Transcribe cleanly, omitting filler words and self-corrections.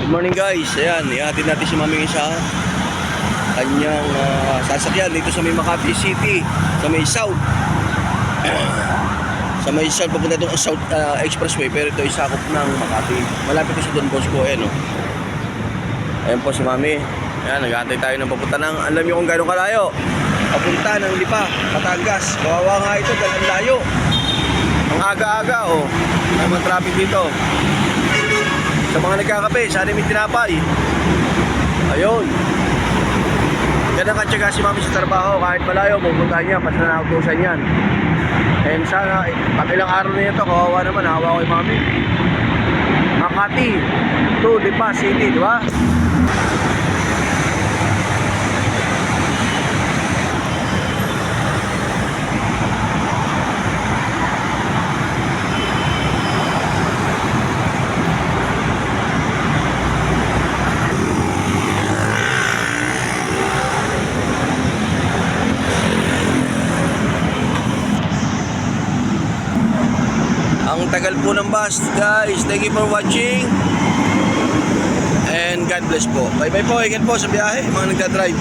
Good morning guys, ayan, ihatid natin si Mami sa kanyang sasakyan dito sa may Makati City, sa may South. Sa may South, papunta itong South Expressway, pero ito isakop ng Makati. Malapit ko sa Don Bosco, ayan o. Ayan po si Mami. Ayan, nag-aantay tayo ng papunta ng, alam niyo kung gano'ng kalayo. Papunta ng Lipa, Batangas. Kawawa nga ito, dahil ang layo. Ang aga-aga o. Naman traffic dito. Sa mga nagkakape, sana may tinapay. Ayun. Yan ang katsaga si Mami sa trabaho. Kahit malayo, pupunta niya, basta na-autosan yan. And sana, pag ilang araw na ito, kawawa naman, hawa ko yung Mami. Makati to Lipa City, di ba? Ang tagal po ng bus, guys. Thank you for watching. And God bless po. Bye bye po. Ingat po sa biyahe, mga nagdadrive.